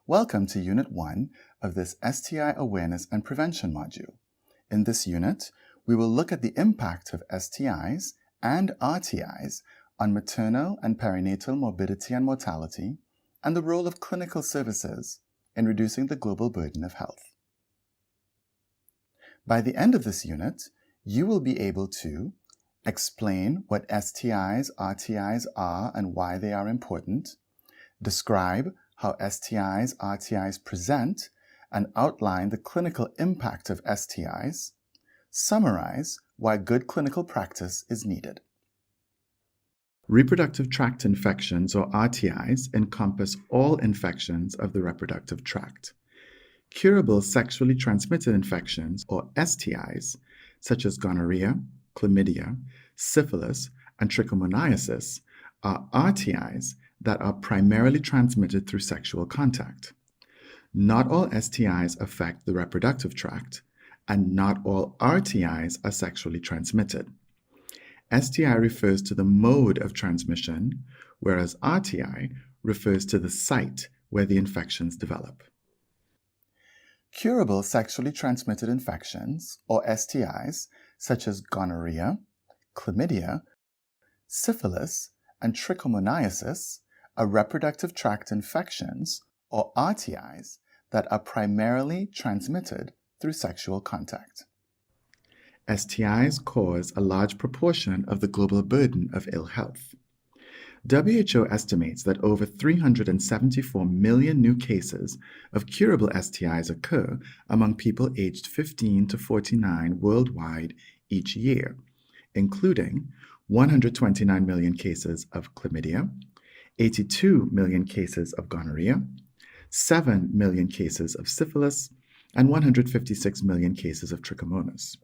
Welcome to Unit 1 of this STI Awareness and Prevention module. In this unit, we will look at the impact of STIs and RTIs on maternal and perinatal morbidity and mortality and the role of clinical services in reducing the global burden of health. By the end of this unit, you will be able to explain what STIs, RTIs are and why they are important, describe how STIs, RTIs present and outline the clinical impact of STIs, summarize why good clinical practice is needed. Reproductive tract infections, or RTIs, encompass all infections of the reproductive tract. Curable sexually transmitted infections, or STIs, such as gonorrhea, chlamydia, syphilis, and trichomoniasis, are RTIs that are primarily transmitted through sexual contact. Not all STIs affect the reproductive tract, and not all RTIs are sexually transmitted. STI refers to the mode of transmission, whereas RTI refers to the site where the infections develop. Curable sexually transmitted infections, or STIs, such as gonorrhea, chlamydia, syphilis, and trichomoniasis, are reproductive tract infections, or RTIs, that are primarily transmitted through sexual contact. STIs cause a large proportion of the global burden of ill health. WHO estimates that over 374 million new cases of curable STIs occur among people aged 15 to 49 worldwide each year, including 129 million cases of chlamydia, 82 million cases of gonorrhea, 7 million cases of syphilis, and 156 million cases of trichomonas.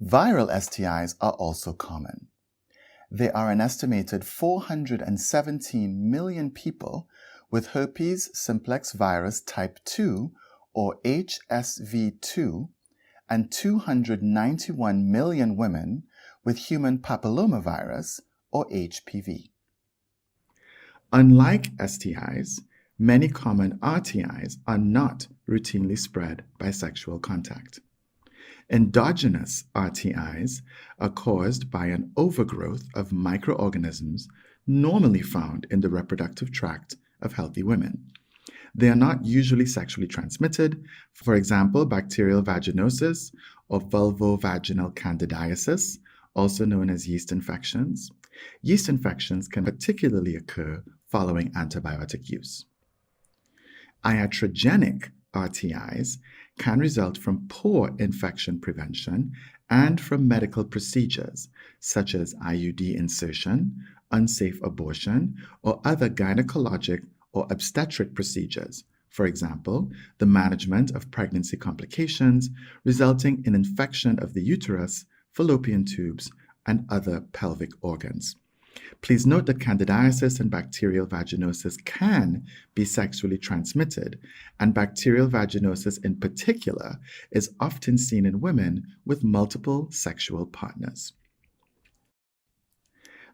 Viral STIs are also common. There are an estimated 417 million people with herpes simplex virus type 2, or HSV2, and 291 million women with human papillomavirus, or HPV. Unlike STIs, many common RTIs are not routinely spread by sexual contact. Endogenous RTIs are caused by an overgrowth of microorganisms normally found in the reproductive tract of healthy women. They are not usually sexually transmitted, for example, bacterial vaginosis or vulvovaginal candidiasis, also known as yeast infections. Yeast infections can particularly occur following antibiotic use. Iatrogenic RTIs can result from poor infection prevention and from medical procedures such as IUD insertion, unsafe abortion, or other gynecologic or obstetric procedures, for example, the management of pregnancy complications resulting in infection of the uterus, fallopian tubes, and other pelvic organs. Please note that candidiasis and bacterial vaginosis can be sexually transmitted, and bacterial vaginosis in particular is often seen in women with multiple sexual partners.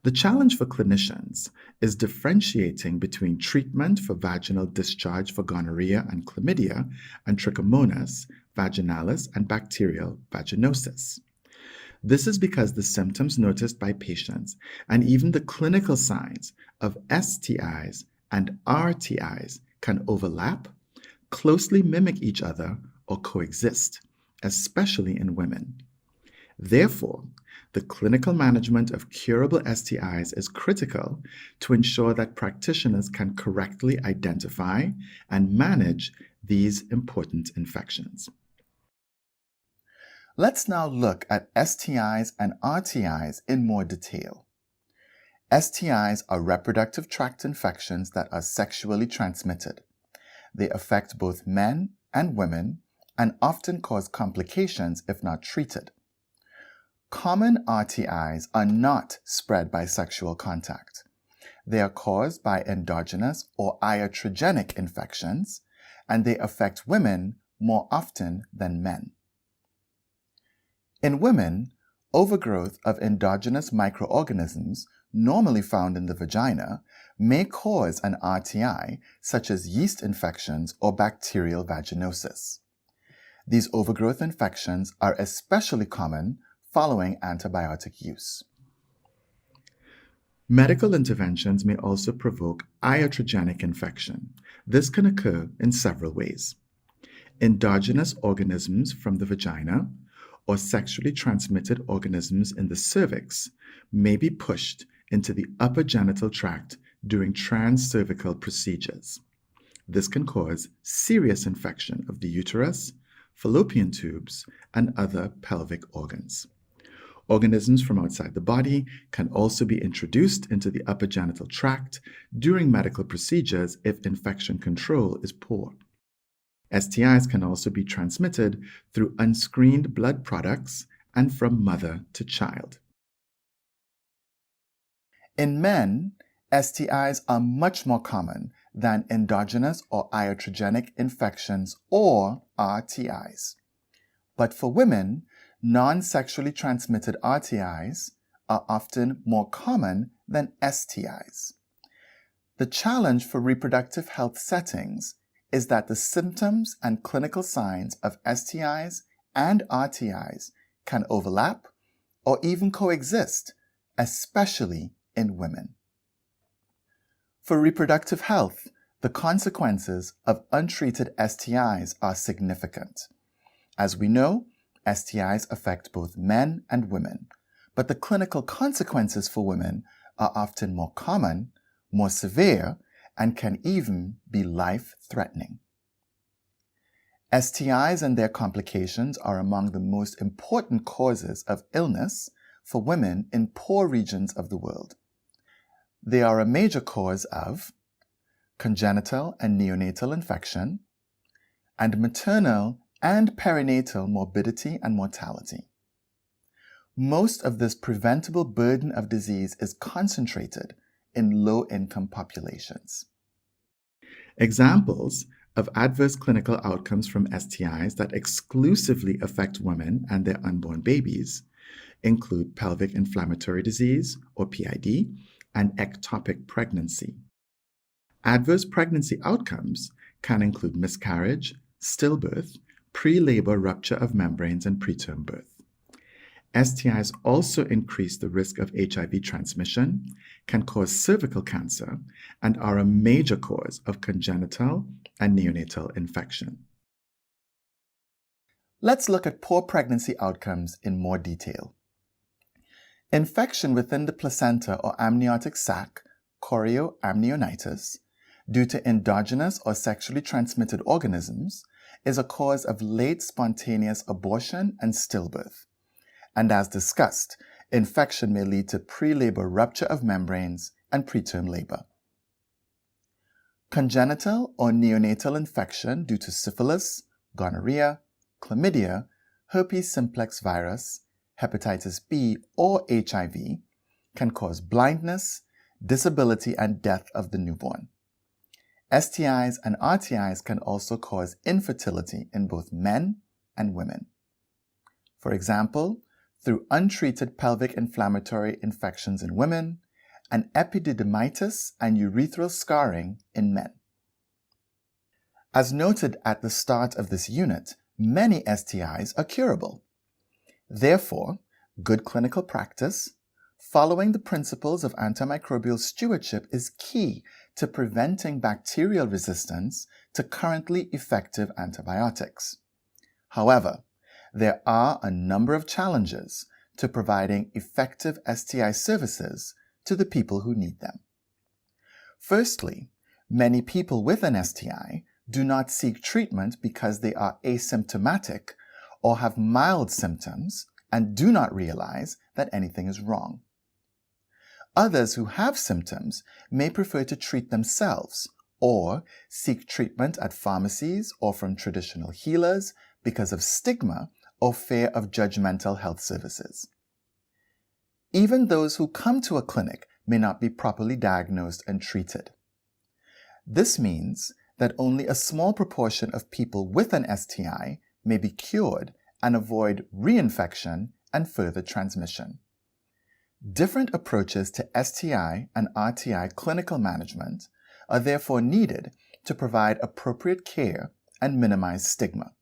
The challenge for clinicians is differentiating between treatment for vaginal discharge for gonorrhea and chlamydia and trichomonas, vaginalis, and bacterial vaginosis. This is because the symptoms noticed by patients and even the clinical signs of STIs and RTIs can overlap, closely mimic each other, or coexist, especially in women. Therefore, the clinical management of curable STIs is critical to ensure that practitioners can correctly identify and manage these important infections. Let's now look at STIs and RTIs in more detail. STIs are reproductive tract infections that are sexually transmitted. They affect both men and women and often cause complications if not treated. Common RTIs are not spread by sexual contact. They are caused by endogenous or iatrogenic infections, and they affect women more often than men. In women, overgrowth of endogenous microorganisms, normally found in the vagina, may cause an RTI, such as yeast infections or bacterial vaginosis. These overgrowth infections are especially common following antibiotic use. Medical interventions may also provoke iatrogenic infection. This can occur in several ways. Endogenous organisms from the vagina or sexually transmitted organisms in the cervix may be pushed into the upper genital tract during transcervical procedures. This can cause serious infection of the uterus, fallopian tubes, and other pelvic organs. Organisms from outside the body can also be introduced into the upper genital tract during medical procedures if infection control is poor. STIs can also be transmitted through unscreened blood products and from mother to child. In men, STIs are much more common than endogenous or iatrogenic infections or RTIs. But for women, non-sexually transmitted RTIs are often more common than STIs. The challenge for reproductive health settings is that the symptoms and clinical signs of STIs and RTIs can overlap or even coexist, especially in women. For reproductive health, the consequences of untreated STIs are significant. As we know, STIs affect both men and women, but the clinical consequences for women are often more common, more severe, and can even be life-threatening. STIs and their complications are among the most important causes of illness for women in poor regions of the world. They are a major cause of congenital and neonatal infection and maternal and perinatal morbidity and mortality. Most of this preventable burden of disease is concentrated in low-income populations. Examples of adverse clinical outcomes from STIs that exclusively affect women and their unborn babies include pelvic inflammatory disease, or PID, and ectopic pregnancy. Adverse pregnancy outcomes can include miscarriage, stillbirth, pre-labor rupture of membranes, and preterm birth. STIs also increase the risk of HIV transmission, can cause cervical cancer, and are a major cause of congenital and neonatal infection. Let's look at poor pregnancy outcomes in more detail. Infection within the placenta or amniotic sac, chorioamnionitis, due to endogenous or sexually transmitted organisms, is a cause of late spontaneous abortion and stillbirth. And as discussed, infection may lead to pre-labor rupture of membranes and preterm labor. Congenital or neonatal infection due to syphilis, gonorrhea, chlamydia, herpes simplex virus, hepatitis B, or HIV can cause blindness, disability, and death of the newborn. STIs and RTIs can also cause infertility in both men and women. For example, through untreated pelvic inflammatory infections in women, and epididymitis and urethral scarring in men. As noted at the start of this unit, many STIs are curable. Therefore, good clinical practice, following the principles of antimicrobial stewardship, is key to preventing bacterial resistance to currently effective antibiotics. However, there are a number of challenges to providing effective STI services to the people who need them. Firstly, many people with an STI do not seek treatment because they are asymptomatic or have mild symptoms and do not realize that anything is wrong. Others who have symptoms may prefer to treat themselves or seek treatment at pharmacies or from traditional healers because of stigma or fear of judgmental health services. Even those who come to a clinic may not be properly diagnosed and treated. This means that only a small proportion of people with an STI may be cured and avoid reinfection and further transmission. Different approaches to STI and RTI clinical management are therefore needed to provide appropriate care and minimize stigma.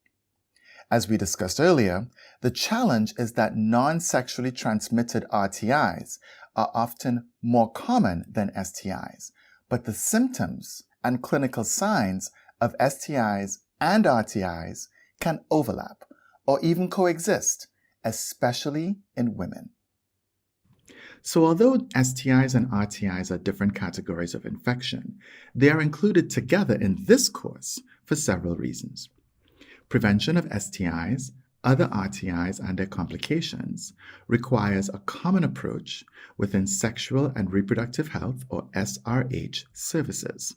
As we discussed earlier, the challenge is that non-sexually transmitted RTIs are often more common than STIs, but the symptoms and clinical signs of STIs and RTIs can overlap or even coexist, especially in women. So although STIs and RTIs are different categories of infection, they are included together in this course for several reasons. Prevention of STIs, other RTIs, and their complications requires a common approach within sexual and reproductive health, or SRH, services.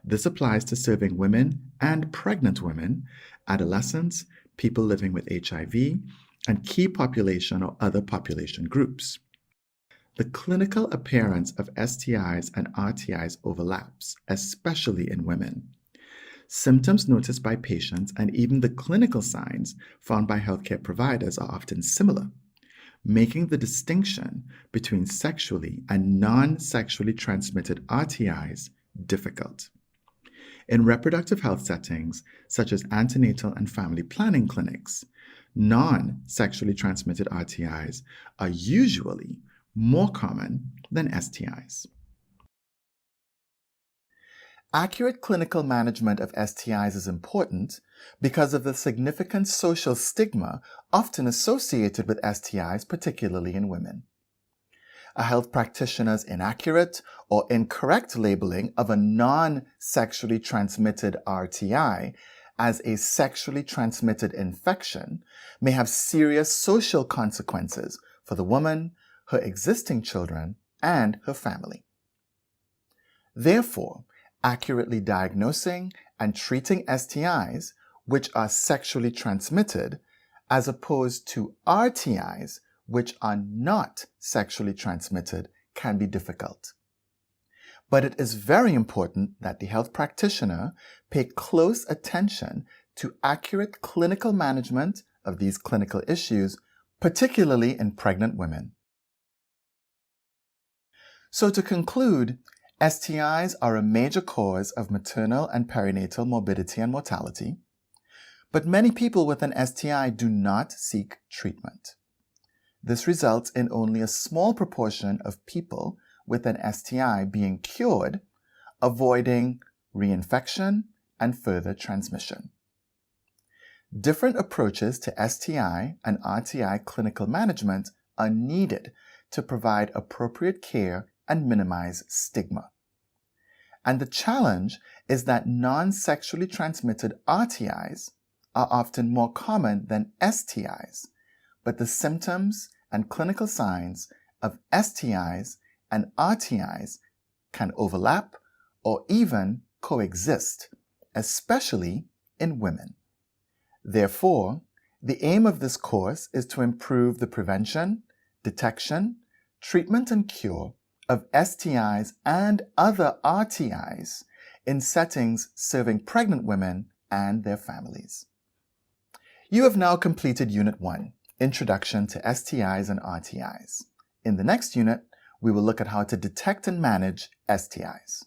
This applies to serving women and pregnant women, adolescents, people living with HIV, and key population or other population groups. The clinical appearance of STIs and RTIs overlaps, especially in women. Symptoms noticed by patients and even the clinical signs found by healthcare providers are often similar, making the distinction between sexually and non-sexually transmitted RTIs difficult. In reproductive health settings, such as antenatal and family planning clinics, non-sexually transmitted RTIs are usually more common than STIs. Accurate clinical management of STIs is important because of the significant social stigma often associated with STIs, particularly in women. A health practitioner's inaccurate or incorrect labeling of a non-sexually transmitted RTI as a sexually transmitted infection may have serious social consequences for the woman, her existing children, and her family. Therefore, accurately diagnosing and treating STIs, which are sexually transmitted, as opposed to RTIs, which are not sexually transmitted, can be difficult. But it is very important that the health practitioner pay close attention to accurate clinical management of these clinical issues, particularly in pregnant women. So to conclude, STIs are a major cause of maternal and perinatal morbidity and mortality, but many people with an STI do not seek treatment. This results in only a small proportion of people with an STI being cured, avoiding reinfection and further transmission. Different approaches to STI and RTI clinical management are needed to provide appropriate care and minimize stigma. And the challenge is that non-sexually transmitted RTIs are often more common than STIs, but the symptoms and clinical signs of STIs and RTIs can overlap or even coexist, especially in women. Therefore, the aim of this course is to improve the prevention, detection, treatment, and cure of STIs and other RTIs in settings serving pregnant women and their families. You have now completed Unit 1, Introduction to STIs and RTIs. In the next unit, we will look at how to detect and manage STIs.